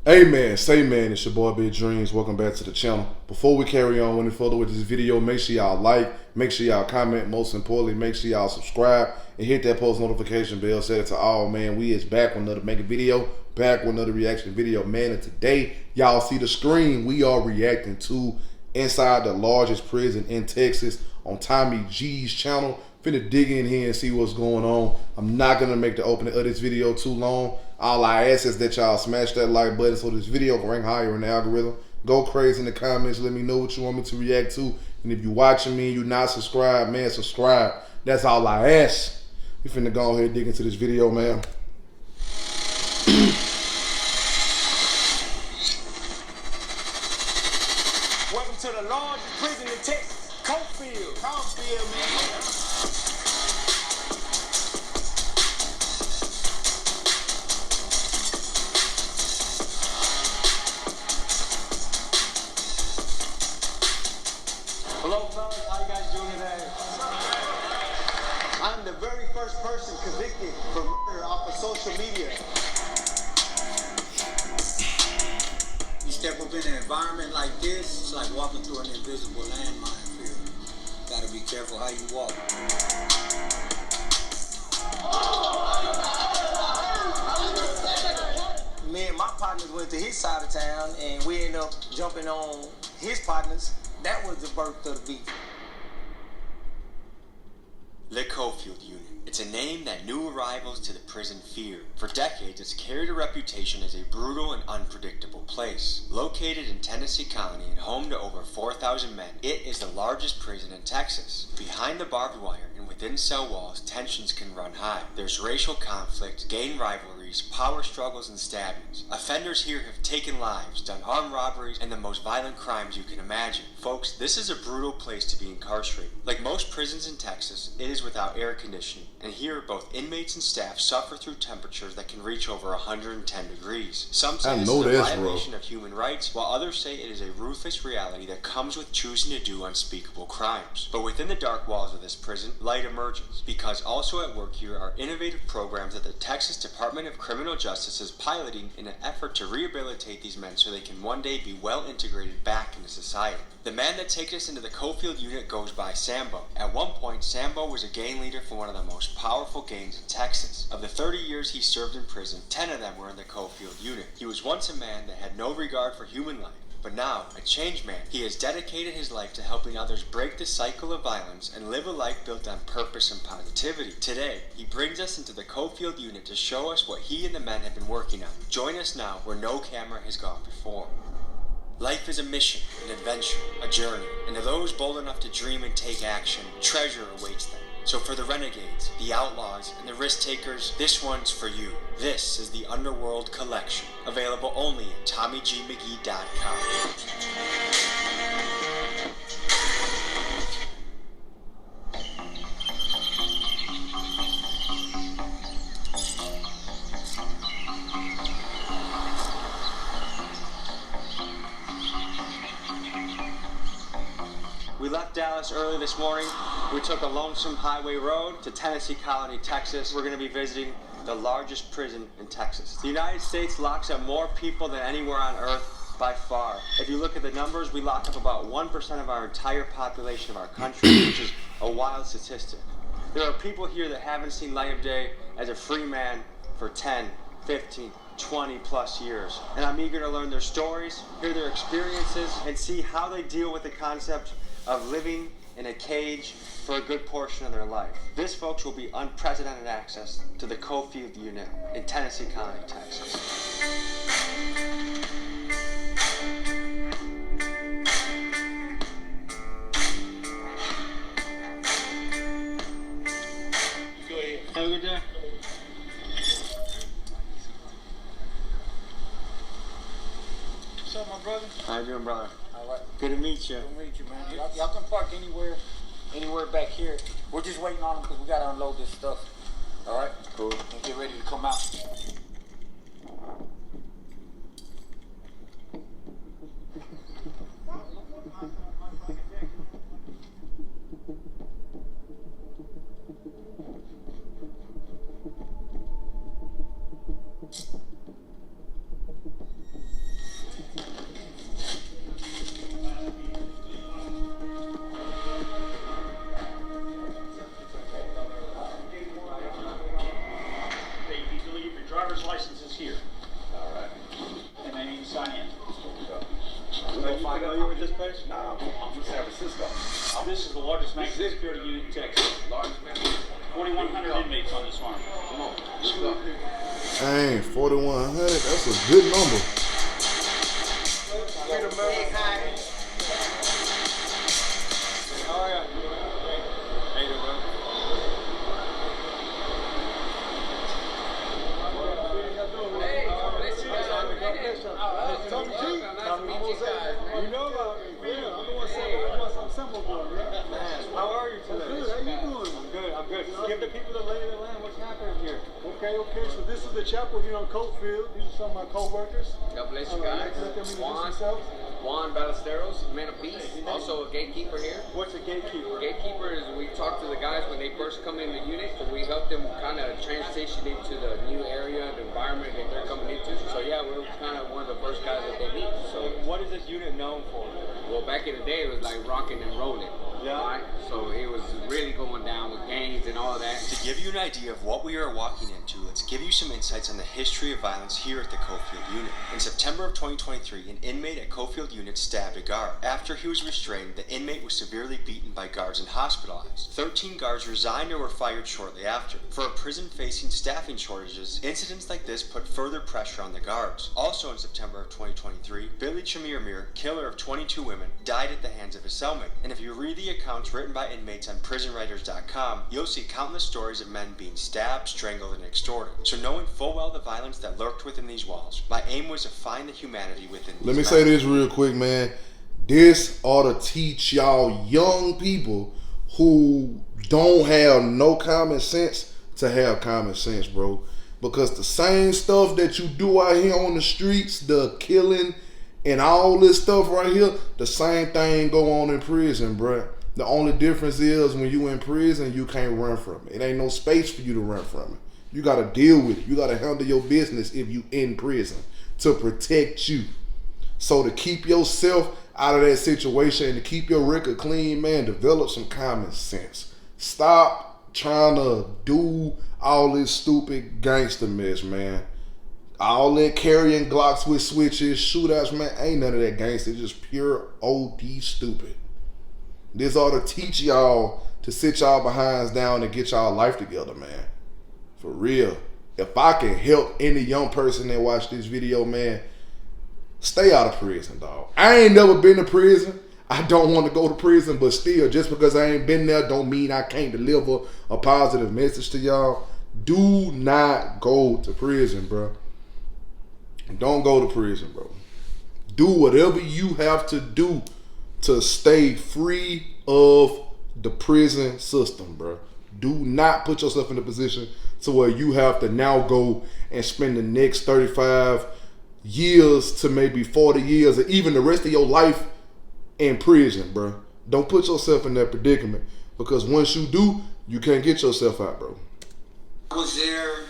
Hey man, say man, it's your boy Big Dreams. Welcome back to the channel. Before we carry on any further with this video, make sure y'all like, make sure y'all comment, most importantly, make sure y'all subscribe and hit that post notification bell. Set it to all, man. We is back with another mega video, back with another reaction video, man. And today, y'all see the screen, we are reacting to inside the largest prison in Texas on Tommy G's channel. Finna dig in here and see what's going on. I'm not gonna make the opening of this video too long. All I ask is that y'all smash that like button so this video can rank higher in the algorithm. Go crazy in the comments. Let me know what you want me to react to. And if you're watching me and you're not subscribed, man, subscribe. That's all I ask. We finna go ahead and dig into this video, man. Welcome to the largest prison in Texas, Cofield. Cofield, man. Hello, fellas. How you guys doing today? I'm the very first person convicted for murder off of social media. You step up in an environment like this, it's like walking through an invisible landmine field. Gotta be careful how you walk. Me and my partners went to his side of town, and we ended up jumping on his partners. That was the birth of the beef. The Cofield Unit. It's a name that new arrivals to the prison fear. For decades, it's carried a reputation as a brutal and unpredictable place. Located in Tennessee County and home to over 4,000 men, it is the largest prison in Texas. Behind the barbed wire and within cell walls, tensions can run high. There's racial conflict, gang rivalries, power struggles, and stabbings. Offenders here have taken lives, done armed robberies, and the most violent crimes you can imagine. Folks, this is a brutal place to be incarcerated. Like most prisons in Texas, it is without air conditioning, and here both inmates and staff suffer through temperatures that can reach over 110 degrees. Some say this is a violation of human rights, while others say it is a ruthless reality that comes with choosing to do unspeakable crimes. But within the dark walls of this prison, light emerges, because also at work here are innovative programs that the Texas Department of Criminal Justice is piloting in an effort to rehabilitate these men so they can one day be well integrated back into society. The man that takes us into the Cofield Unit goes by Sambo. At one point, Sambo was a gang leader for one of the most powerful gangs in Texas. Of the 30 years he served in prison, 10 of them were in the Cofield Unit. He was once a man that had no regard for human life. But now, a changed man, he has dedicated his life to helping others break the cycle of violence and live a life built on purpose and positivity. Today, he brings us into the Cofield Unit to show us what he and the men have been working on. Join us now where no camera has gone before. Life is a mission, an adventure, a journey, and to those bold enough to dream and take action, treasure awaits them. So for the renegades, the outlaws, and the risk takers, this one's for you. This is the Underworld Collection, available only at TommyGMcGee.com. We left Dallas early this morning. We took a lonesome highway road to Tennessee County, Texas. We're going to be visiting the largest prison in Texas. The United States locks up more people than anywhere on earth by far. If you look at the numbers, we lock up about 1% of our entire population of our country, which is a wild statistic. There are people here that haven't seen light of day as a free man for 10, 15, 20 plus years. And I'm eager to learn their stories, hear their experiences, and see how they deal with the concept of living in a cage for a good portion of their life. This, folks, will be unprecedented access to the Cofield Unit in Tennessee County, Texas. Have a good day. What's up, my brother? How you doing, brother? All right. Good to meet you. Good to meet you, man. Y'all can park anywhere back here. We're just waiting on them because we got to unload this stuff. All right? Cool. And get ready to come out. base? Nah, I'm from San Francisco. This is the largest maximum security unit in Texas. Largest man. 4,100 inmates on this farm. Come on, let's go. Dang, 4,100. That's a good number. How are you? How you doing, bro? You know about me. Yeah, I'm the one saying simple boy, man. How are you today? Good, how you doing? I'm good. Give the people the lay of the land. What's happening here? Okay, so this is the chapel here on Coatfield. These are some of my co-workers. God bless you guys. Let them introduce Juan themselves. Ballesteros, man of peace, also a gatekeeper here. What's a gatekeeper? Gatekeeper is we talk to the guys when they first come in the unit, and we help them kind of transition into the new area, the environment that they're coming into. So yeah, we're kind of one of the first guys that they meet. So What is this unit known for? well, back in the day, it was like rocking and rolling. Yeah. Right? So it was really going down with gangs and all that. To give you an idea of what we are walking into, let's give you some insights on the history of violence here at the Coatfield Unit. In September of 2023, an inmate at Coatfield Unit stabbed a guard. After he was restrained, the inmate was severely beaten by guards and hospitalized. 13 guards resigned or were fired shortly after. For a prison facing staffing shortages, incidents like this put further pressure on the guards. Also in September of 2023, Billy Chamirmir, killer of 22 women, died at the hands of his cellmate. And if you read the accounts written by inmates on prisonwriters.com, you'll see countless stories of men being stabbed, strangled, and extorted. So knowing full well the violence that lurked within these walls, my aim was to find the humanity within these Let me men. say this real quick, man. This ought to teach y'all young people who don't have no common sense to have common sense, bro. Because the same stuff that you do out here on the streets, the killing and all this stuff right here, the same thing go on in prison, bro. The only difference is when you in prison, you can't run from it. It ain't no space for you to run from it. You got to deal with it. You got to handle your business if you in prison to protect you. So to keep yourself out of that situation and to keep your record clean, man, develop some common sense. Stop trying to do all this stupid gangster mess, man. All that carrying Glocks with switches, shootouts, man, ain't none of that gangster. It's just pure OD stupid. This ought to teach y'all to sit y'all behinds down and get y'all life together, man. For real. If I can help any young person that watch this video, man, stay out of prison, dog. I ain't never been to prison. I don't want to go to prison, but still, just because I ain't been there don't mean I can't deliver a positive message to y'all. Do not go to prison, bro. Don't go to prison, bro. Do whatever you have to do to stay free of the prison system, bro. Do not put yourself in a position to where you have to now go and spend the next 35 years to maybe 40 years or even the rest of your life in prison, bro. Don't put yourself in that predicament, because once you do, you can't get yourself out, bro. I was there.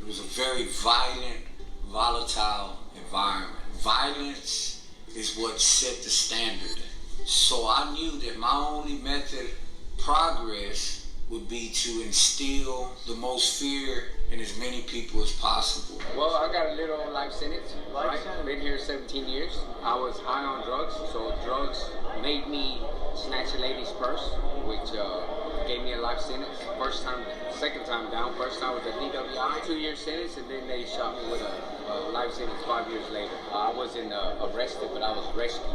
It was a very violent, volatile environment. Violence is what set the standard. So I knew that my only method of progress would be to instill the most fear in as many people as possible. Well, I got a little life sentence, right? Been here 17 years. I was high on drugs, so drugs made me snatch a lady's purse, which gave me a life sentence. Second time down. First time was a DWI, 2-year sentence, and then they shot me with a life sentence 5 years later. I wasn't arrested, but I was rescued.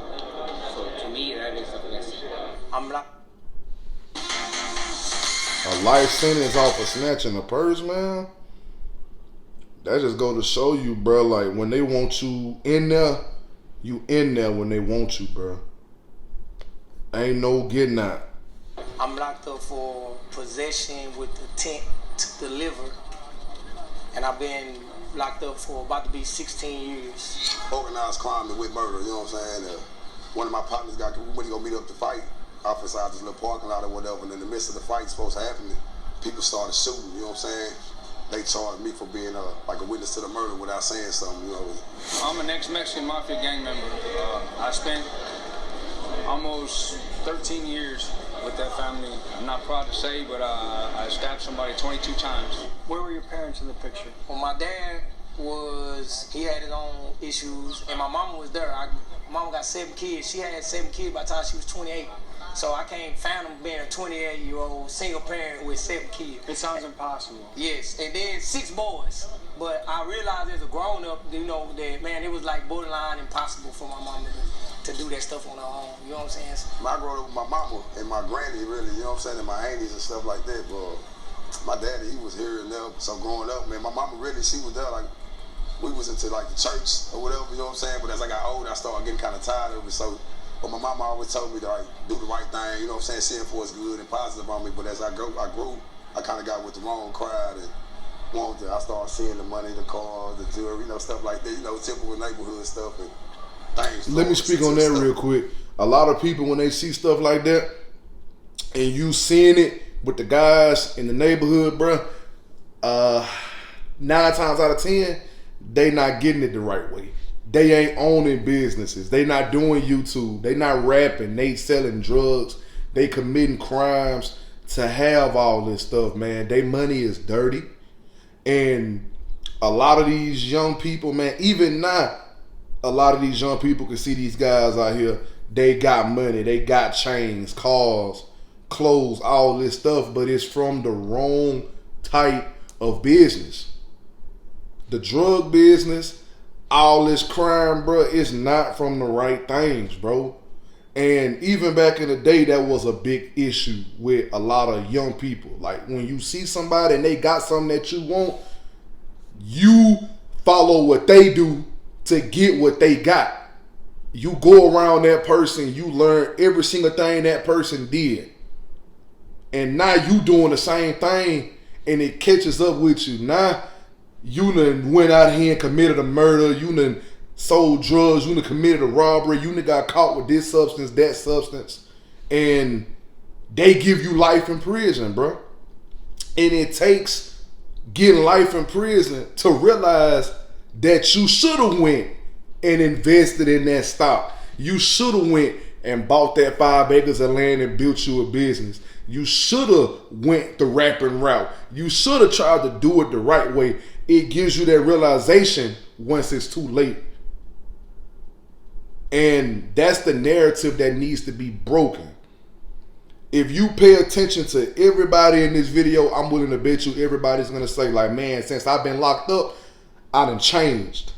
So to me, that is a blessing. I'm like, A life sentence off of snatching a purse, man. That just go to show you, bro, like when they want you in there, you in there when they want you, bro. Ain't no getting out. I'm locked up for possession with intent to deliver, and I've been locked up for about to be 16 years. Organized crime and with murder, you know what I'm saying? One of my partners we went to go meet up to fight off inside this little parking lot or whatever, and in the midst of the fight supposed to happen, people started shooting, you know what I'm saying? They charged me for being like a witness to the murder without saying something, you know. I'm an ex-Mexican Mafia gang member. I spent almost 13 years with that family. I'm not proud to say, but I stabbed somebody 22 times. Where were your parents in the picture? Well, my dad he had his own issues, and my mama was there. My mama got 7 kids. She had 7 kids by the time she was 28. So I can't fathom being a 28-year-old single parent with 7 kids. It sounds impossible. Yes, and then 6 boys. But I realized as a grown-up, that, man, it was like borderline impossible for my mama to do that stuff on her own. You know what I'm saying? I grew up with my mama and my granny, really, you know what I'm saying, and my aunties and stuff like that. But my daddy, he was here and there. So growing up, man, my mama really, she was there, like, we was into, like, the church or whatever, you know what I'm saying? But as I got older, I started getting kind of tired of it. So, but my mama always told me to, like, do the right thing, you know what I'm saying? Seeing for it's good and positive on me. But as I grew, I kind of got with the wrong crowd and I started seeing the money, the cars, the jewelry, you know, stuff like that, you know, typical neighborhood stuff and things. Let me speak on that real quick. A lot of people, when they see stuff like that, and you seeing it with the guys in the neighborhood, bro, 9 times out of 10, they not getting it the right way. They ain't owning businesses. They not doing YouTube. They not rapping. They selling drugs. They committing crimes to have all this stuff, man. They money is dirty. And a lot of these young people, man, even now, a lot of these young people can see these guys out here. They got money. They got chains, cars, clothes, all this stuff. But it's from the wrong type of business. The drug business, all this crime, bro, it's not from the right things, bro. And even back in the day, that was a big issue with a lot of young people. Like, when you see somebody and they got something that you want, you follow what they do to get what they got. You go around that person, you learn every single thing that person did. And now you doing the same thing, and it catches up with you. Now, you done went out here and committed a murder. You done sold drugs. You done committed a robbery. You done got caught with this substance, that substance. And they give you life in prison, bro. And it takes getting life in prison to realize that you should have went and invested in that stock. You should have went and bought that 5 acres of land and built you a business. You should have went the rapping route. You should have tried to do it the right way. It gives you that realization once it's too late. And that's the narrative that needs to be broken. If you pay attention to everybody in this video, I'm willing to bet you everybody's going to say, like, man, since I've been locked up, I done changed.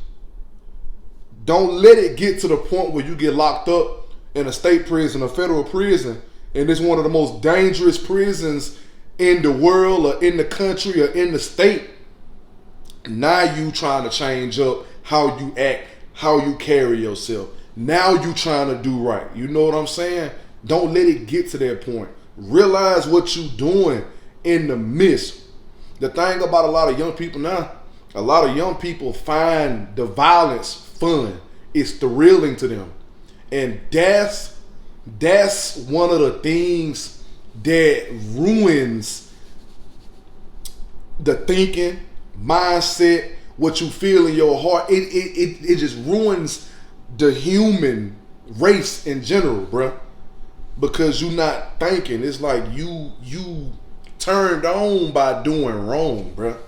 Don't let it get to the point where you get locked up in a state prison, a federal prison, and it's one of the most dangerous prisons in the world or in the country or in the state. Now you trying to change up how you act, how you carry yourself. Now you trying to do right. You know what I'm saying? Don't let it get to that point. Realize what you doing in the midst. The thing about a lot of young people now, a lot of young people find the violence fun. It's thrilling to them. And that's one of the things that ruins the thinking, mindset, what you feel in your heart. It just ruins the human race in general, bruh. Because you not thinking. It's like you turned on by doing wrong, bruh.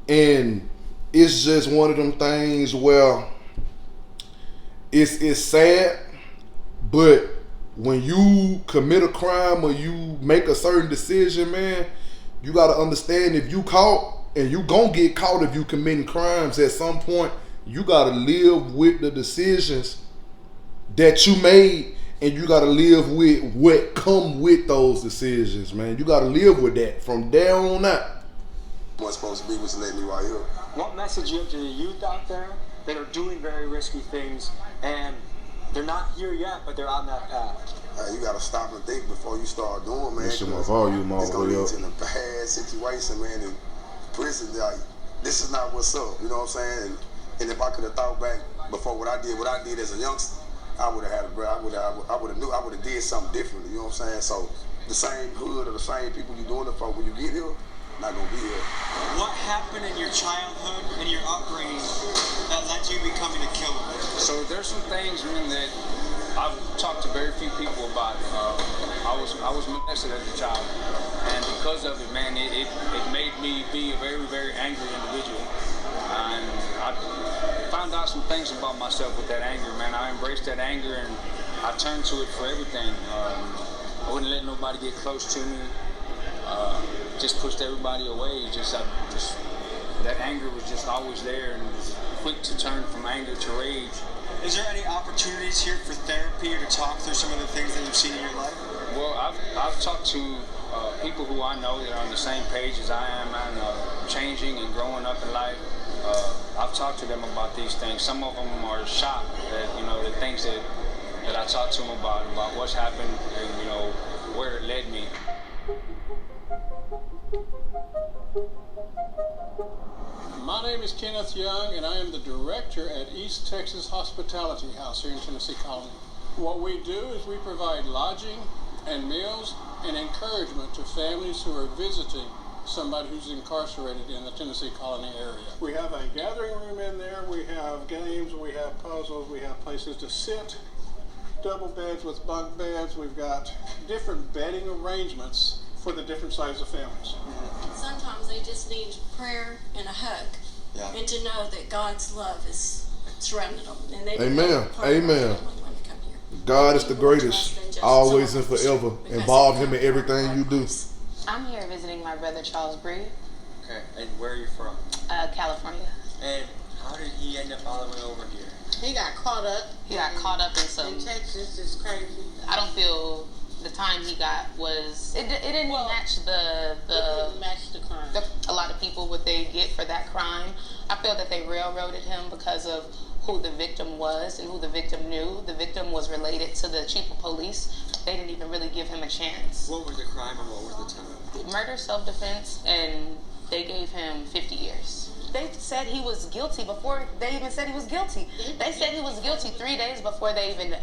And it's just one of them things where it's sad, but when you commit a crime or you make a certain decision, man, you got to understand, if you caught, and you gonna get caught if you committing crimes, at some point you got to live with the decisions that you made, and you got to live with what come with those decisions, man. You got to live with that from there on out. What's supposed to be was letting me right here. What message you have to the youth out there that are doing very risky things, and they're not here yet, but they're on that path? You gotta stop and think before you start doing, man. It's my volume all it's the gonna way lead up. to in a bad situation, man. In prison, like, this is not what's up. You know what I'm saying? And if I could have thought back before what I did as a youngster, I would have had a bro. I would have did something differently. You know what I'm saying? So the same hood or the same people you doing it for, when you get here, not gonna be here. What happened in your childhood and your upbringing that led to you becoming a killer? So there's some things, man, that I've talked to very few people about. I was molested as a child, and because of it, man, it made me be a very, very angry individual. I found out some things about myself with that anger, man. I embraced that anger and I turned to it for everything. I wouldn't let nobody get close to me. Just pushed everybody away. That anger was just always there and was quick to turn from anger to rage. Is there any opportunities here for therapy or to talk through some of the things that you've seen in your life? Well, I've talked to people who I know that are on the same page as I am and changing and growing up in life. I've talked to them about these things. Some of them are shocked at the things that I talked to them about what's happened and where it led me. My name is Kenneth Young, and I am the director at East Texas Hospitality House here in Tennessee Colony. What we do is we provide lodging and meals and encouragement to families who are visiting somebody who's incarcerated in the Tennessee Colony area. We have a gathering room in there, we have games, we have puzzles, we have places to sit, double beds with bunk beds, we've got different bedding arrangements for the different sizes of families. Sometimes they just need prayer and a hug, and to know that God's love is surrounding them. And they Amen. Amen. God is the greatest, always and forever. Involve Him in everything you do. I'm here visiting my brother Charles Bree. Okay, and where are you from? California. And how did he end up all the way over here? He got caught up. He got caught up in some. In Texas, it's crazy. I don't feel the time he got was it didn't match It didn't match the crime. a lot of people what they get for that crime. I feel that they railroaded him because of who the victim was and who the victim knew. The victim was related to the chief of police. They didn't even really give him a chance. What was the crime and what was the time? Murder, self-defense, and they gave him 50 years. They said he was guilty before they even said he was guilty. They said he was guilty 3 days before they even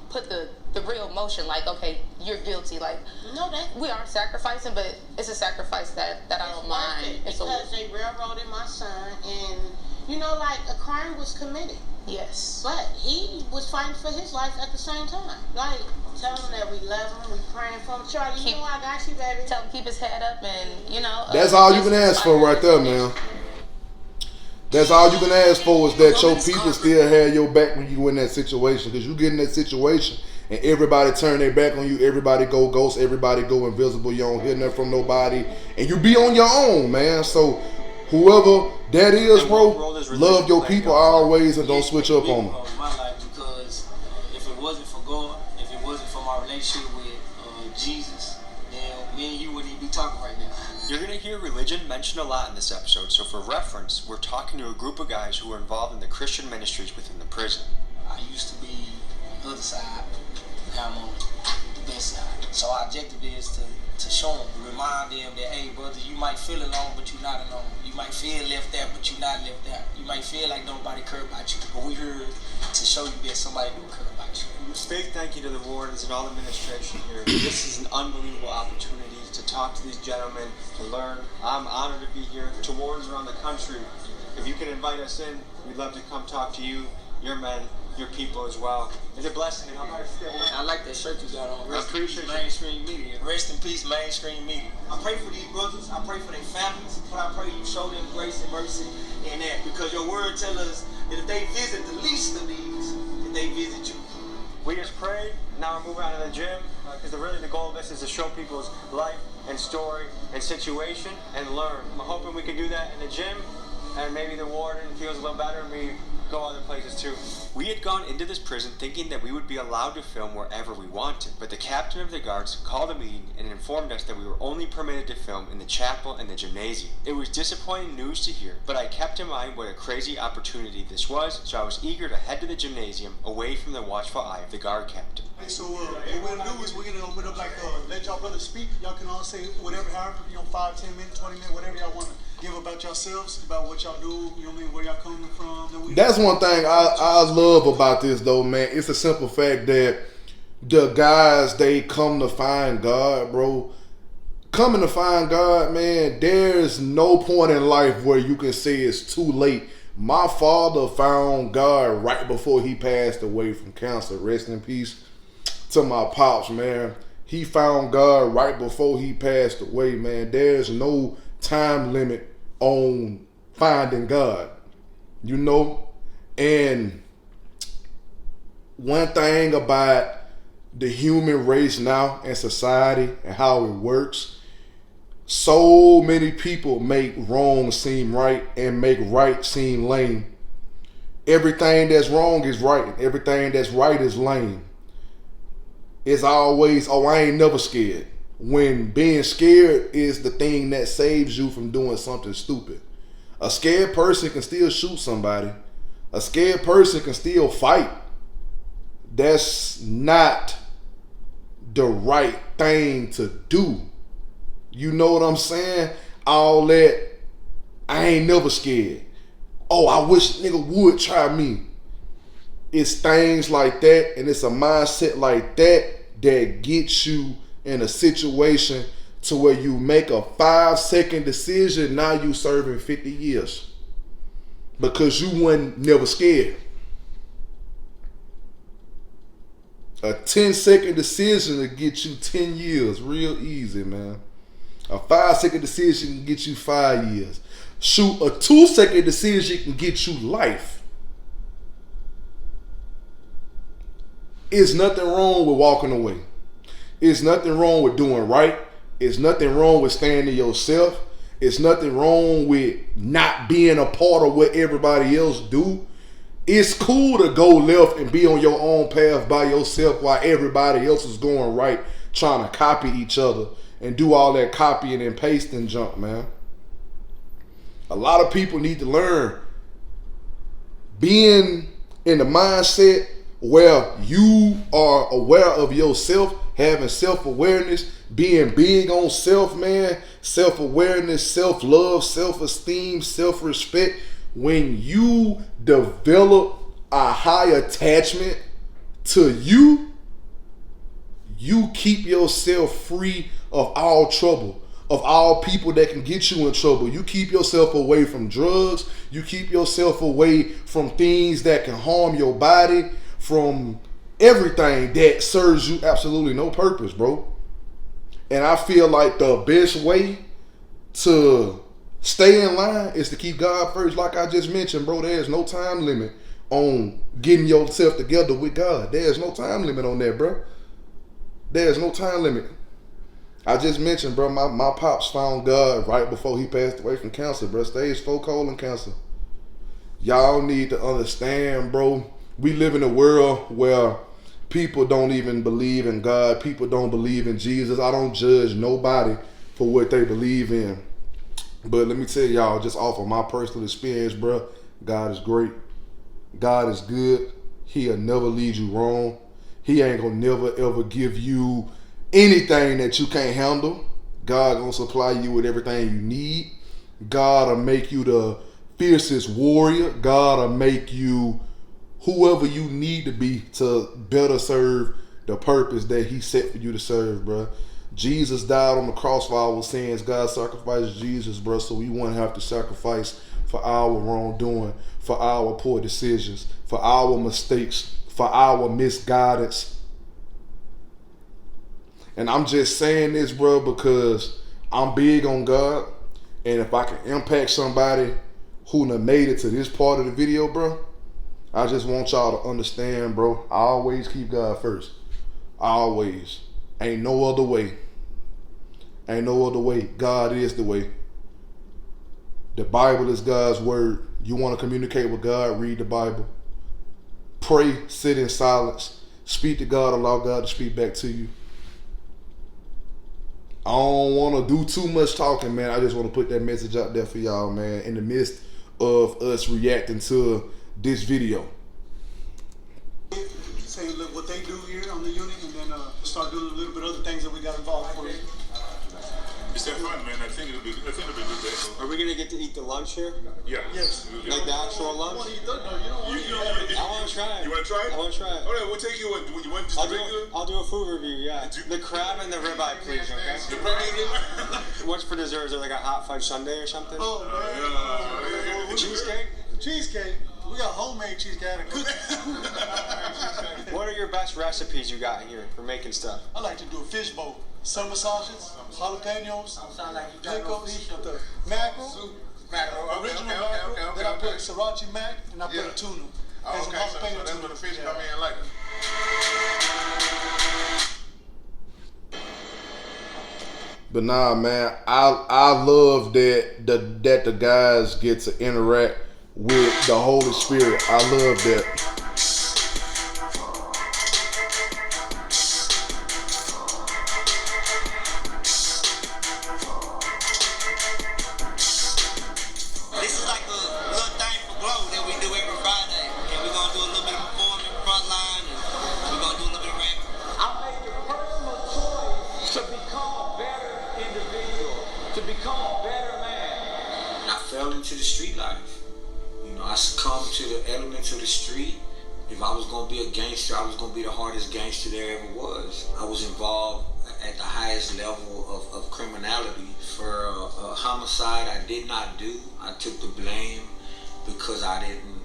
put the real motion, like, okay, you're guilty. Like, no, we are sacrificing, but it's a sacrifice that I don't mind. Because they railroaded my son, and like a crime was committed. Yes. But he was fighting for his life at the same time. Like, tell him that we love him, we praying for him. Charlie, I got you, baby. Tell him keep his head up, and that's all you can ask for right there, man. That's all you can ask for is that your people still have your back when you in that situation. Because you get in that situation and everybody turn their back on you. Everybody go ghost. Everybody go invisible. You don't hear nothing from nobody. And you be on your own, man. So whoever that is, bro, love your people always and don't switch up on them. My life, because if it wasn't for God, if it wasn't for my relationship with Jesus, then me and you wouldn't even be talking right now. You're going to hear religion mentioned a lot in this episode, so for reference, we're talking to a group of guys who are involved in the Christian ministries within the prison. I used to be on the other side, now I'm on the best side. So our objective is to show them, remind them that, hey, brother, you might feel alone, but you're not alone. You might feel left out, but you're not left out. You might feel like nobody care about you, but we're here to show you that somebody do care about you. Big thank you to the wardens and all the administration here. This is an unbelievable opportunity to talk to these gentlemen, to learn. I'm honored to be here. To wardens around the country, if you can invite us in, we'd love to come talk to you, your men, your people as well. It's a blessing. I like that shirt you got on. I appreciate you. Mainstream media. Rest in peace, mainstream media. I pray for these brothers. I pray for their families. But I pray you show them grace and mercy in that. Because your word tells us that if they visit the least of these, that they visit you. We just prayed. Now we're moving on to the gym. Because really the goal of this is to show people's life and story and situation and learn. I'm hoping we can do that in the gym. And maybe the warden feels a little better and we go other places too. We had gone into this prison thinking that we would be allowed to film wherever we wanted, but the captain of the guards called a meeting and informed us that we were only permitted to film in the chapel and the gymnasium. It was disappointing news to hear, but I kept in mind what a crazy opportunity this was, so I was eager to head to the gymnasium away from the watchful eye of the guard captain. So what we're gonna do is we're gonna open up let y'all brothers speak. Y'all can all say whatever, however, 5, 10 minutes, 20 minutes, whatever y'all want to give about yourselves, about what y'all do, where y'all coming from. That's one thing I love about this though, man. It's a simple fact that the guys, they come to find God, bro. Coming to find God, man, there's no point in life where you can say it's too late. My father found God right before he passed away from cancer. Rest in peace to my pops, man. He found God right before he passed away, man. There's no time limit on finding God. You know? And one thing about the human race now and society and how it works, so many people make wrong seem right and make right seem lame. Everything that's wrong is right, and everything that's right is lame. It's always, oh, I ain't never scared. When being scared is the thing that saves you from doing something stupid. A scared person can still shoot somebody. A scared person can still fight. That's not the right thing to do. You know what I'm saying? All that, I ain't never scared. Oh, I wish a nigga would try me. It's things like that, and it's a mindset like that that gets you in a situation to where you make a 5-second decision, now you serving 50 years. Because you weren't never scared. A 10-second decision to get you 10 years, real easy, man. A 5-second decision can get you 5 years. Shoot, a 2-second decision can get you life. It's nothing wrong with walking away. It's nothing wrong with doing right. It's nothing wrong with staying to yourself. It's nothing wrong with not being a part of what everybody else do. It's cool to go left and be on your own path by yourself while everybody else is going right, trying to copy each other and do all that copying and pasting junk, man. A lot of people need to learn being in the mindset where you are aware of yourself, having self-awareness, being big on self, man, self-awareness, self-love, self-esteem, self-respect. When you develop a high attachment to you, you keep yourself free of all trouble, of all people that can get you in trouble. You keep yourself away from drugs. You keep yourself away from things that can harm your body, from everything that serves you absolutely no purpose, bro. And I feel like the best way to stay in line is to keep God first. Like I just mentioned, bro, there's no time limit on getting yourself together with God. There's no time limit on that, bro. There's no time limit. I just mentioned, bro, my pops found God right before he passed away from cancer, bro. Stage 4 colon cancer. Y'all need to understand, bro. We live in a world where people don't even believe in God. People don't believe in Jesus. I don't judge nobody for what they believe in. But let me tell y'all, just off of my personal experience, bro, God is great. God is good. He'll never lead you wrong. He ain't gonna never ever give you anything that you can't handle. God gonna supply you with everything you need. God will make you the fiercest warrior. God will make you whoever you need to be to better serve the purpose that he set for you to serve, bro. Jesus died on the cross for our sins. God sacrificed Jesus, bro, so we wouldn't have to sacrifice for our wrongdoing, for our poor decisions, for our mistakes, for our misguidance. And I'm just saying this, bro, because I'm big on God. And if I can impact somebody who done made it to this part of the video, bro, I just want y'all to understand, bro, I always keep God first. Always. Ain't no other way. Ain't no other way. God is the way. The Bible is God's word. You want to communicate with God, read the Bible. Pray, sit in silence. Speak to God, allow God to speak back to you. I don't want to do too much talking, man. I just want to put that message out there for y'all, man, in the midst of us reacting to this video. Say what they do here on the unit, and then start doing a little bit of other things that we got involved for you. It's that fun, man. I think it'll be a good day. Are we gonna get to eat the lunch here? Yeah. Yes. Like the actual lunch? I want to try it. You want to try it? I want to try it. All right, we'll take you. You want just regular? I'll do a food review. Yeah. The crab and the ribeye, please. Okay. The crab and the ribeye. What's for dessert? Is there like a hot fudge sundae or something? Oh man. Cheesecake. Cheesecake. We got homemade cheesecake and cookies. What are your best recipes you got here for making stuff? I like to do a fish bowl. Some sausages, jalapenos, pickles, mackerel, Mackerel. Original mackerel. Then I put sriracha mac, and I put a tuna. Oh, okay, so that's where the fish come in like that. But nah, man, I love that the guys get to interact with the Holy Spirit. I love that. To the street life. You know, I succumbed to the elements of the street. If I was going to be a gangster, I was going to be the hardest gangster there ever was. I was involved at the highest level of criminality for a homicide I did not do. I took the blame because I didn't,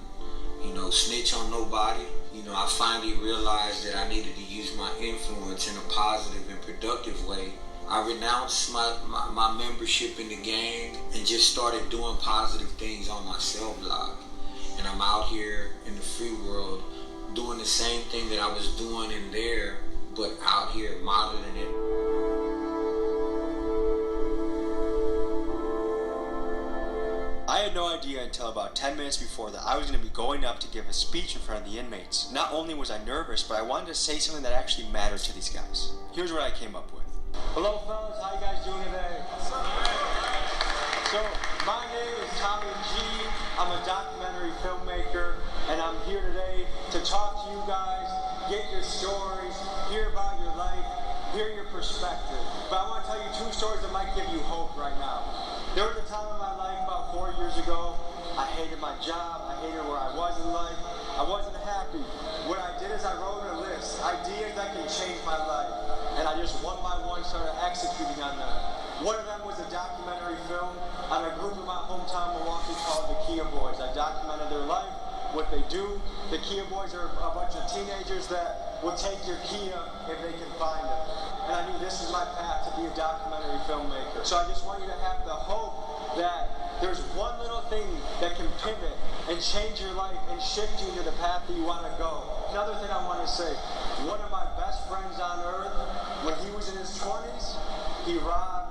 you know, snitch on nobody. You know, I finally realized that I needed to use my influence in a positive and productive way. I renounced my membership in the gang and just started doing positive things on my cell block. And I'm out here in the free world doing the same thing that I was doing in there, but out here modeling it. I had no idea until about 10 minutes before that I was going to be going up to give a speech in front of the inmates. Not only was I nervous, but I wanted to say something that actually mattered to these guys. Here's what I came up with. Hello fellas, how you guys doing today? So, my name is Tommy G. I'm a documentary filmmaker, and I'm here today to talk to you guys, get your stories, hear about your life, hear your perspective. But I want to tell you 2 stories that might give you hope right now. There was a time in my life about 4 years ago, I hated my job, I hated where I was in life, I wasn't happy. What I did is I wrote a list, ideas that can change my life. And I just one by one started executing on them. One of them was a documentary film on a group in my hometown, Milwaukee, called the Kia Boys. I documented their life, what they do. The Kia Boys are a bunch of teenagers that will take your Kia if they can find it. And I knew this is my path to be a documentary filmmaker. So I just want you to have the hope that there's one little thing that can pivot and change your life and shift you into the path that you want to go. Another thing I want to say, one of my best friends on earth, when he was in his 20s, he robbed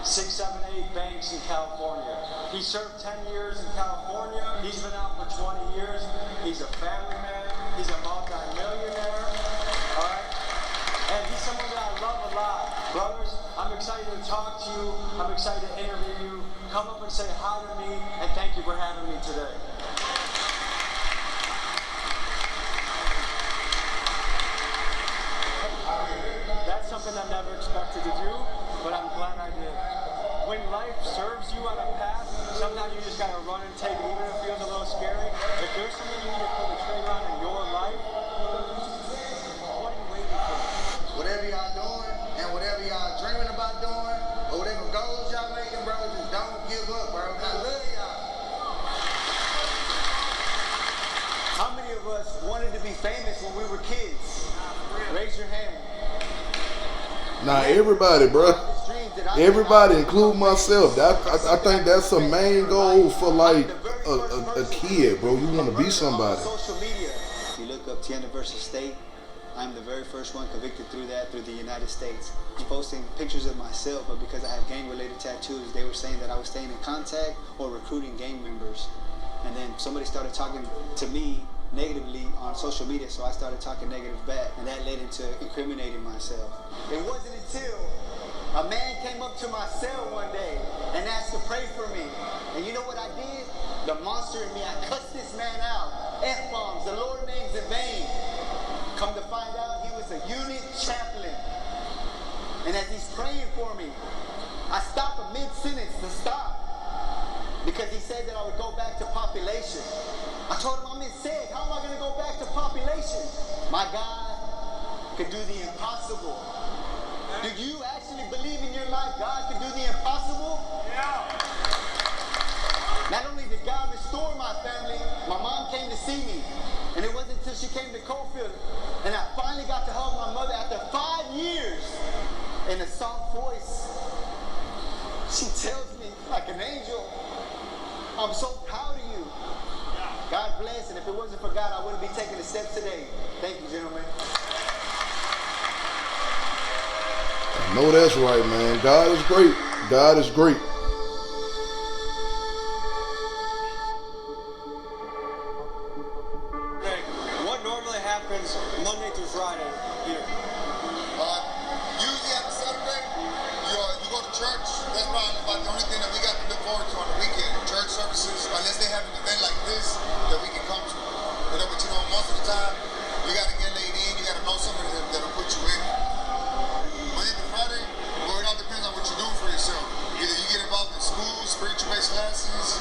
6, 7, 8 banks in California. He served 10 years in California. He's been out for 20 years. He's a family man. He's a multi-millionaire. All right? And he's someone that I love a lot. Brothers, I'm excited to talk to you. I'm excited to interview you. Come up and say hi to me, and thank you for having me today. That's something I never expected to do, but I'm glad I did. When life serves you on a path, sometimes you just gotta run and take it, even if it feels a little scary. If there's something you need to pull the trigger on in your life, what are you waiting for? Whatever y'all doing, and whatever y'all dreaming about doing, or whatever goals y'all making, bro, just don't give up, bro. I love y'all. How many of us wanted to be famous when we were kids? Raise your hand. Nah, everybody, bro. Everybody, including myself. I think that's the main goal for like a kid, bro. You want to be somebody. Social media. If you look up Tienda versus State, I'm the very first one convicted through the United States. I was posting pictures of myself, but because I have gang-related tattoos, they were saying that I was staying in contact or recruiting gang members. And then somebody started talking to me negatively on social media, so I started talking negative back, and that led into incriminating myself. It wasn't until a man came up to my cell one day and asked to pray for me. And you know what I did? The monster in me, I cussed this man out. F-bombs, the Lord names in vain. Come to find out, he was a unit chaplain. And as he's praying for me, I stopped a mid-sentence to stop, because he said that I would go back to population. I told him I'm insane. How am I going to go back to population? My God could do the impossible. Do you actually believe in your life God could do the impossible? Yeah. Not only did God restore my family, my mom came to see me. And it wasn't until she came to Cofield and I finally got to hug my mother after 5 years in a soft voice. She tells me like an angel, I'm so proud of you. God bless, and if it wasn't for God, I wouldn't be taking the steps today. Thank you, gentlemen. I know that's right, man. God is great. God is great. Okay, what normally happens Monday through Friday here? Usually after Saturday, you go to church. That's probably about the only thing that we got to look forward to on the weekend. Church services, unless they have an event like this that we can come to. But most of the time, you got to get laid in. You got to know somebody that'll put you in. Monday through Friday, well, it all depends on what you're doing for yourself. Either you get involved in school, spiritual-based classes,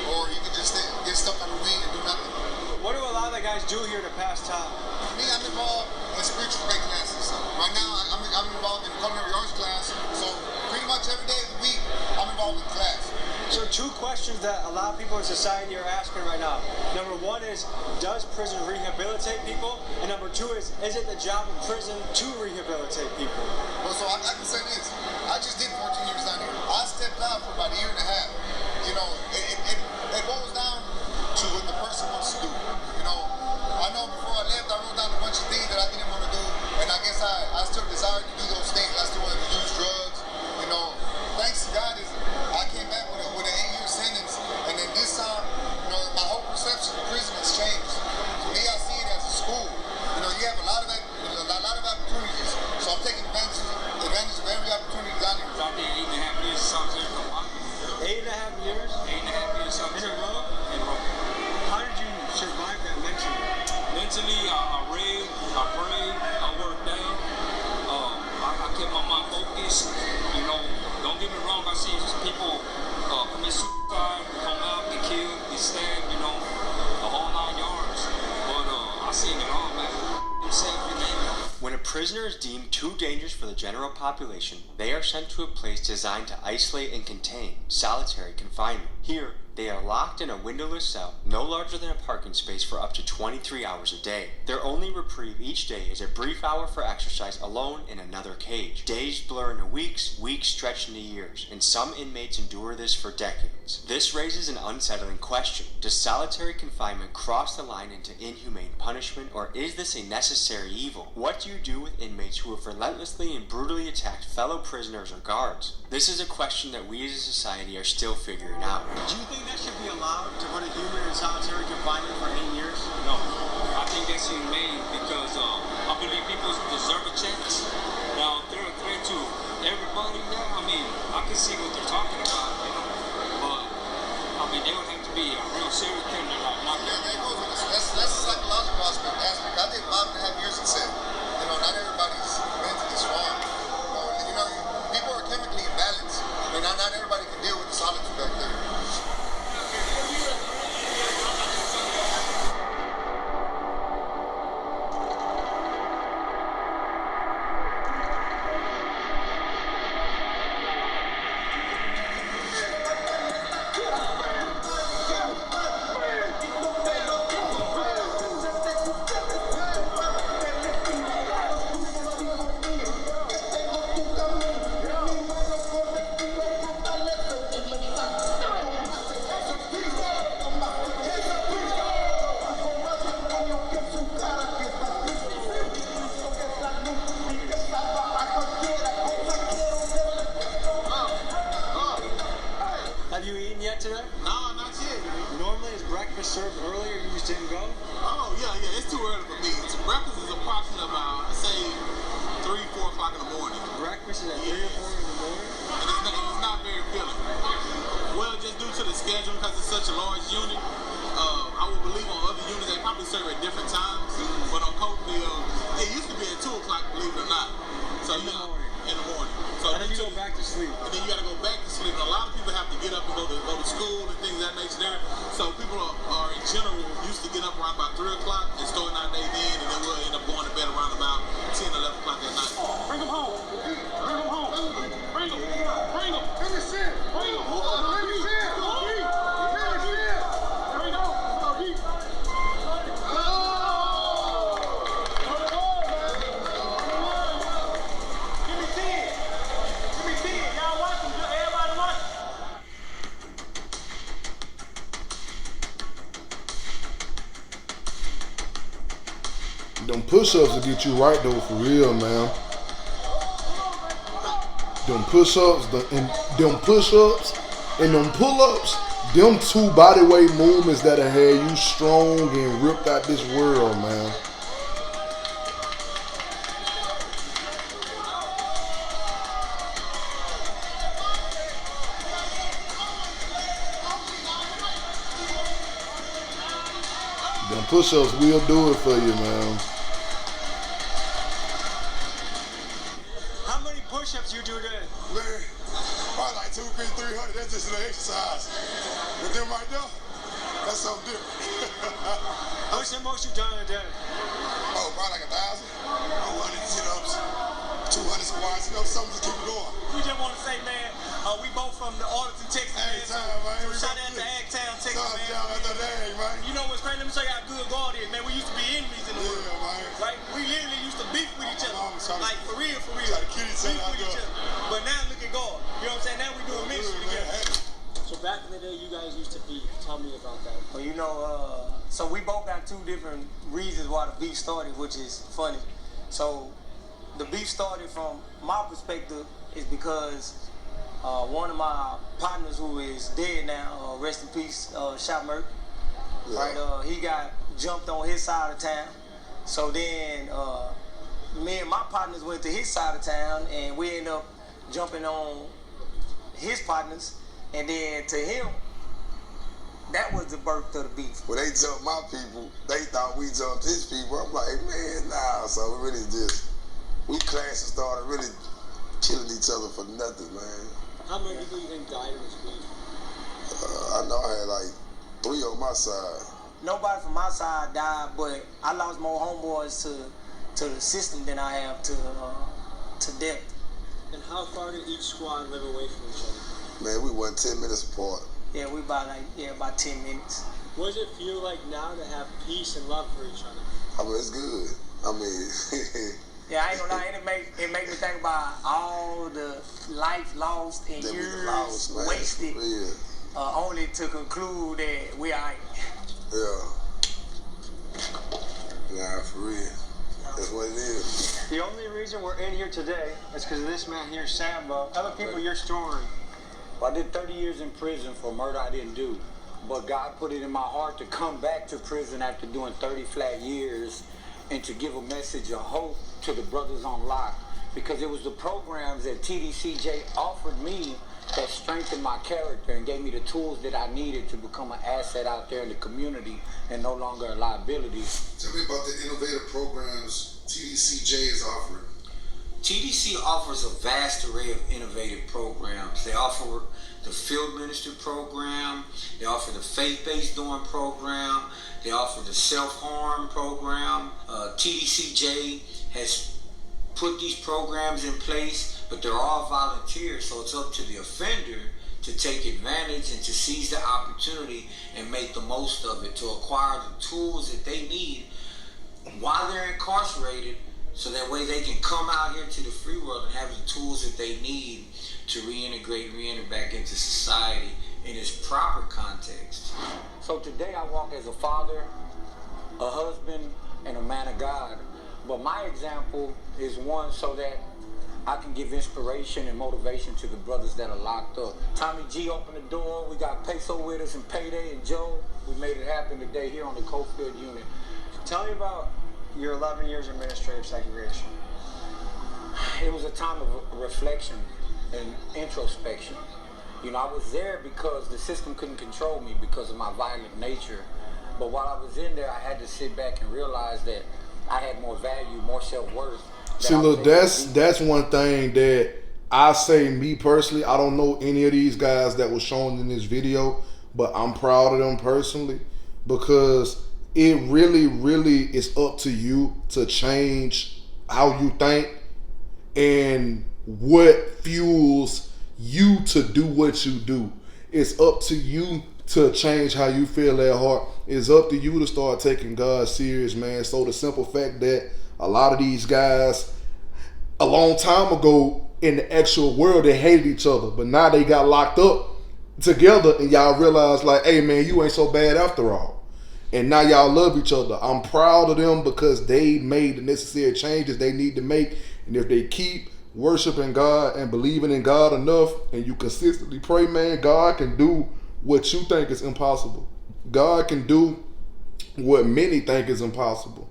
or you can just get stuck on the weed and do nothing. What do a lot of the guys do here to pass time? Me, I'm involved in spiritual-based classes. Right now, I'm involved in culinary arts class, so pretty much every day of the week, I'm involved in class. So 2 questions that a lot of people in society are asking right now. Number 1 is, does prison rehabilitate people? And number 2 is it the job of prison to rehabilitate people? Well, so I can say this. I just did 14 years down here. I stepped out for about a year and a half. It boils down to what the person wants to do. I know before I left, I wrote down a bunch of things that I didn't want to do, and I guess I still desired to do those things. I still wanted to use drugs. Thanks to God, I came back with an 8-year sentence, and then this time, my whole perception of prison has changed. For me, I see it as a school. You have a lot of opportunities, so I'm taking advantage of every opportunity down here. Out there 8.5 years, something. 8.5 years? 8.5 years, something. In a row? How did you survive that mentally? Mentally, I read, I prayed, I worked out. I kept my mind focused. Don't get me wrong, I see people commit suicide, come out, get killed, get stabbed, the whole 9 yards. But I seen it all, man. When a prisoner is deemed too dangerous for the general population, they are sent to a place designed to isolate and contain solitary confinement. Here, they are locked in a windowless cell, no larger than a parking space, for up to 23 hours a day. Their only reprieve each day is a brief hour for exercise alone in another cage. Days blur into weeks, weeks stretch into years, and some inmates endure this for decades. This raises an unsettling question. Does solitary confinement cross the line into inhumane punishment, or is this a necessary evil? What do you do with inmates who have relentlessly and brutally attacked fellow prisoners or guards? This is a question that we as a society are still figuring out. Do you think that should be allowed to put a human in solitary confinement for 8 years? No, I think that's inhumane because I believe people deserve a chance. Now, if they're a threat to everybody now, I can see what they're talking about, but they would have to be a real serious criminal, not That's a psychological aspect. I did 5.5 years in set. Not everybody's mentally strong. People are chemically imbalanced. Not everybody can deal with the solitude back there. Have you eaten yet today? No, not yet. Normally, is breakfast served earlier? You just didn't go? Oh, yeah, it's too early for me. Breakfast is approximately about, say, 3, 4 o'clock in the morning. Breakfast is at 3 or 4 in the morning? And it's not very filling. Well, just due to the schedule, because it's such a large unit, I would believe on other units, they probably serve at different times. But on Cokeville, it used to be at 2 o'clock, believe it or not. So, in the morning. So and then you go back to sleep. And then you got to go back to sleep. And a lot of people have to get up and go to school and things of that nature there. So people are in general used to get up around about 3 o'clock and starting our day then, and then we'll end up going to bed around about 10, 11 o'clock at night. Bring them home. Bring them home. Bring them. Bring them. Finish it. Bring them. Finish it. Finish it. There we go. Them push-ups will get you right though, for real, man. Them push-ups, them push-ups and them pull-ups, them two bodyweight movements that'll have you strong and ripped out this world, man. Them push-ups will do it for you, man. How many push-ups you do then? Man, probably like 250, 300. That's just an exercise. But them right there, that's something different. What's the most you done a day? Oh, probably like 1,000. 100 sit-ups, 200 squats, something to keep it going. We just want to say, man, we both from the Arlington, Texas, man. So shout out to Agtown, Texas, man. You know what's crazy? Let me show you how good God is, man. We used to be enemies in the world, right? We literally used to beef with each other, like for real, beef with each other. But now look at God. You know what I'm saying? Now we doing ministry together. So back in the day, you guys used to beef. Tell me about that. Well, you know, so we both got two different reasons why the beef started, which is funny. So the beef started from my perspective is because one of my partners who is dead now, rest in peace, Shot Merck, right? He got jumped on his side of town. So then me and my partners went to his side of town, and we ended up jumping on his partners. And then to him, that was the birth of the beef. When they jumped my people, they thought we jumped his people. I'm like, man, nah. So we really we clashed and started really killing each other for nothing, man. How many people you think died in this beef? I know I had like 3 on my side. Nobody from my side died, but I lost more homeboys to the system than I have to death. And how far did each squad live away from each other? Man, we went 10 minutes apart. Yeah, we about 10 minutes. What does it feel like now to have peace and love for each other? I mean, it's good. I mean, yeah, I ain't gonna lie. It make me think about all the life lost and years wasted, only to conclude that we alright. Yeah. Nah, for real. That's what it is. The only reason we're in here today is because of this man here, Sambo. Tell the people your story. Well, I did 30 years in prison for murder I didn't do. But God put it in my heart to come back to prison after doing 30 flat years and to give a message of hope to the brothers on lock. Because it was the programs that TDCJ offered me that strengthened my character and gave me the tools that I needed to become an asset out there in the community and no longer a liability. Tell me about the innovative programs TDCJ is offering. TDC offers a vast array of innovative programs. They offer the Field Minister program, they offer the Faith-Based Dorm program, they offer the Self-Harm program. TDCJ has put these programs in place, but they're all volunteers, so it's up to the offender to take advantage and to seize the opportunity and make the most of it, to acquire the tools that they need while they're incarcerated, so that way they can come out here to the free world and have the tools that they need to reintegrate and reenter back into society in its proper context. So today I walk as a father, a husband, and a man of God. But my example is one so that I can give inspiration and motivation to the brothers that are locked up. Tommy G opened the door. We got Peso with us and Payday and Joe. We made it happen today here on the Cofield unit. Tell me about your 11 years of administrative segregation. It was a time of reflection and introspection. You know, I was there because the system couldn't control me because of my violent nature. But while I was in there, I had to sit back and realize that I had more value, more self-worth. See, look, that's one thing that I say, me personally, I don't know any of these guys that was shown in this video, but I'm proud of them personally because it really, really is up to you to change how you think and what fuels you to do what you do. It's up to you to change how you feel at heart. It's up to you to start taking God serious, man. So the simple fact that a lot of these guys, a long time ago in the actual world, they hated each other, but now they got locked up together and y'all realize like, hey man, you ain't so bad after all. And now y'all love each other. I'm proud of them because they made the necessary changes they need to make. And if they keep worshiping God and believing in God enough, and you consistently pray, man, God can do what you think is impossible. God can do what many think is impossible.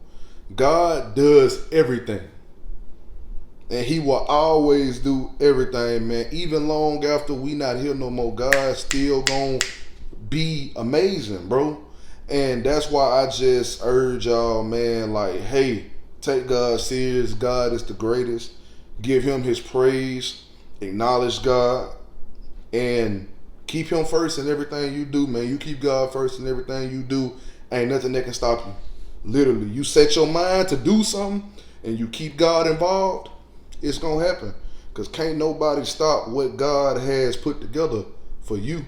God does everything. And he will always do everything, man. Even long after we not here no more, God's still gonna be amazing, bro. And that's why I just urge y'all, man, like, hey, take God serious. God is the greatest. Give him his praise. Acknowledge God. And keep him first in everything you do, man. You keep God first in everything you do. Ain't nothing that can stop you. Literally. You set your mind to do something and you keep God involved, it's going to happen. Because can't nobody stop what God has put together for you.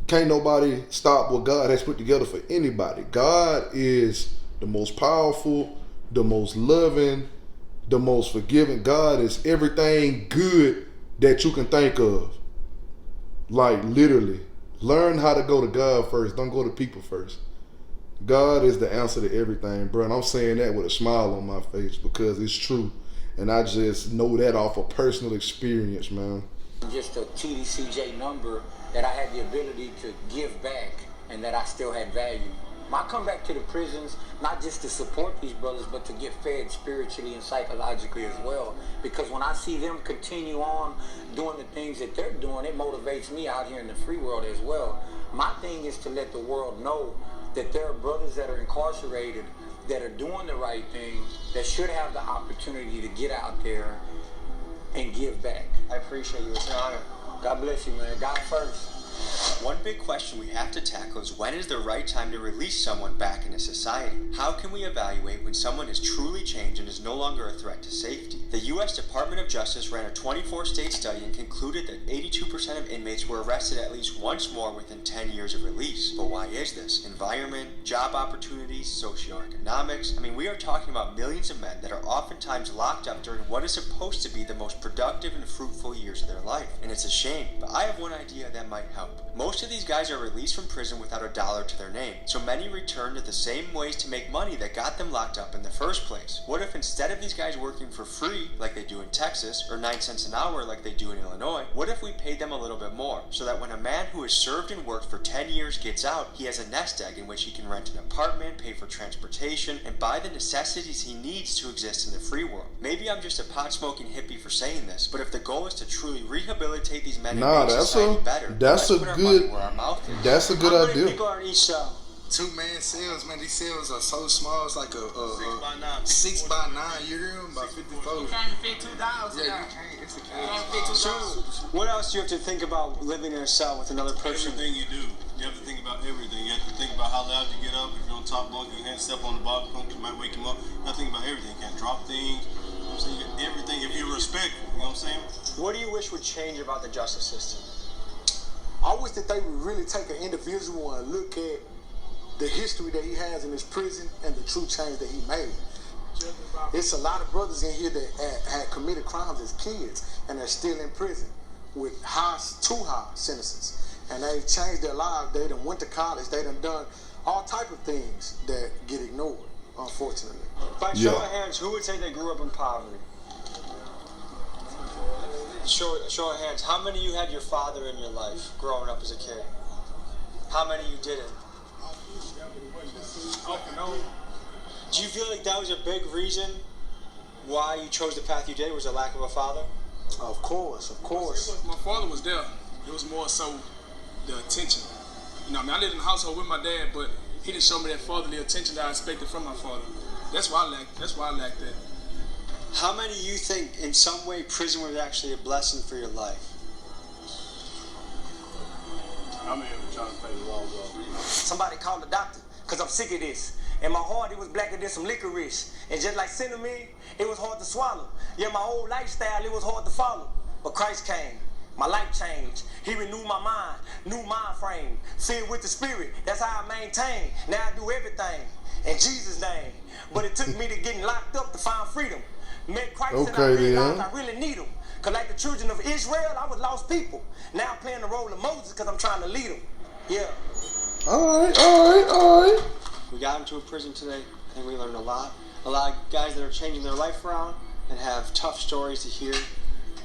Can't nobody stop what God has put together for anybody. God is the most powerful, the most loving, the most forgiving. God is everything good that you can think of. Like, literally. Learn how to go to God first. Don't go to people first. God is the answer to everything, bro. And I'm saying that with a smile on my face because it's true. And I just know that off of personal experience, man. Just a TDCJ number that I had the ability to give back and that I still had value. I come back to the prisons not just to support these brothers, but to get fed spiritually and psychologically as well. Because when I see them continue on doing the things that they're doing, it motivates me out here in the free world as well. My thing is to let the world know that there are brothers that are incarcerated that are doing the right thing, that should have the opportunity to get out there and give back. I appreciate you. It's an honor. God bless you, man. God first. One big question we have to tackle is when is the right time to release someone back into society? How can we evaluate when someone has truly changed and is no longer a threat to safety? The U.S. Department of Justice ran a 24-state study and concluded that 82% of inmates were arrested at least once more within 10 years of release. But why is this? Environment, job opportunities, socioeconomics. I mean, we are talking about millions of men that are oftentimes locked up during what is supposed to be the most productive and fruitful years of their life. And it's a shame, but I have one idea that might help. Most of these guys are released from prison without a dollar to their name, so many return to the same ways to make money that got them locked up in the first place. What if instead of these guys working for free, like they do in Texas, or 9 cents an hour like they do in Illinois, what if we paid them a little bit more, so that when a man who has served and worked for 10 years gets out, he has a nest egg in which he can rent an apartment, pay for transportation, and buy the necessities he needs to exist in the free world. Maybe I'm just a pot-smoking hippie for saying this, but if the goal is to truly rehabilitate these men and make society better, that's a good idea. People are each cell. 2-man cells, man. These cells are so small. It's like a 6 by 9. You hear them? About 54. You can't fit 2 dogs. Yeah, you can't. It's a cage. So, what else do you have to think about living in a cell with another person? Everything you do. You have to think about everything. You have to think about how loud you get up. If you're on top bunk, you can't step on the bottom bunk. You might wake him up. You have to think about everything. You can't drop things. You know what I'm saying? Everything. If you're respectful, you know what I'm saying? What do you wish would change about the justice system? I wish that they would really take an individual and look at the history that he has in his prison and the true change that he made. It's a lot of brothers in here that had committed crimes as kids and they're still in prison with too high sentences. And they've changed their lives. They done went to college. They done all type of things that get ignored, unfortunately. By show of hands, who would say they grew up in poverty? Show of hands. How many of you had your father in your life growing up as a kid? How many of you didn't? Do you feel like that was a big reason why you chose the path you did? Was a lack of a father? Of course. My father was there. It was more so the attention. You know, I mean, I lived in a household with my dad, but he didn't show me that fatherly attention that I expected from my father. That's why I lacked that. How many of you think in some way prison was actually a blessing for your life? I'm here trying to pay the laws off. Somebody called the doctor, because I'm sick of this. In my heart, it was blacker than some licorice. And just like cinnamon, it was hard to swallow. Yeah, my old lifestyle, it was hard to follow. But Christ came. My life changed. He renewed my mind, new mind frame, filled with the Spirit. That's how I maintain. Now I do everything in Jesus' name. But it took me to getting locked up to find freedom. Met Christ and I realized I really need him. Because like the children of Israel, I was lost people. Now I'm playing the role of Moses because I'm trying to lead them. Yeah. All right. We got into a prison today. I think we learned a lot. A lot of guys that are changing their life around and have tough stories to hear.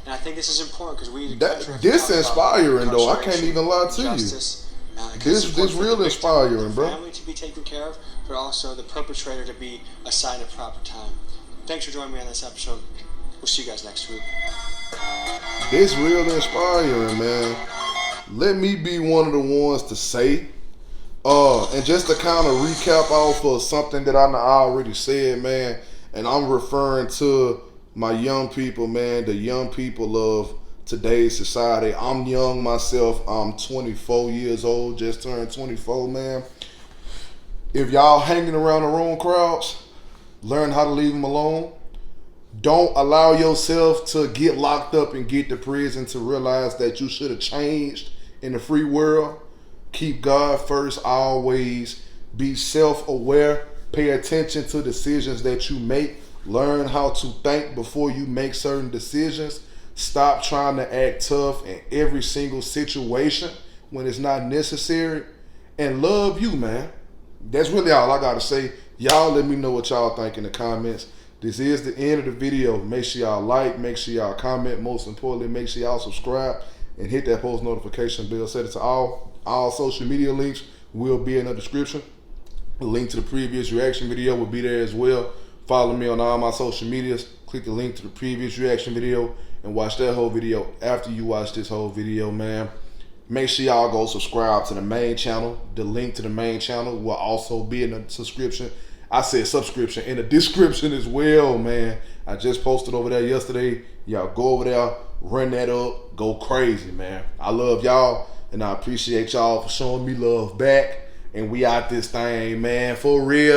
And I think this is important because we. This inspiring though. I can't even lie to you. This real inspiring, bro. Family to be taken care of, but also the perpetrator to be assigned a proper time. Thanks for joining me on this episode. We'll see you guys next week. This real inspiring, man. Let me be one of the ones to say, and just to kind of recap off of something that I already said, man. And I'm referring to my young people, man, the young people of today's society. I'm young myself. I'm 24 years old, just turned 24, man. If y'all hanging around the wrong crowds, learn how to leave them alone. Don't allow yourself to get locked up and get to prison to realize that you should have changed in the free world. Keep God first always. Be self-aware. Pay attention to decisions that you make. Learn how to think before you make certain decisions. Stop trying to act tough in every single situation when it's not necessary. And love you, man. That's really all I got to say. Y'all let me know what y'all think in the comments. This is the end of the video. Make sure y'all like, make sure y'all comment. Most importantly, make sure y'all subscribe and hit that post notification bell. Set it to all. All social media links will be in the description. The link to the previous reaction video will be there as well. Follow me on all my social medias. Click the link to the previous reaction video and watch that whole video after you watch this whole video, man. Make sure y'all go subscribe to the main channel. The link to the main channel will also be in the subscription. I said subscription in the description as well, man. I just posted over there yesterday. Y'all go over there, run that up, go crazy, man. I love y'all, and I appreciate y'all for showing me love back. And we out this thing, man, for real.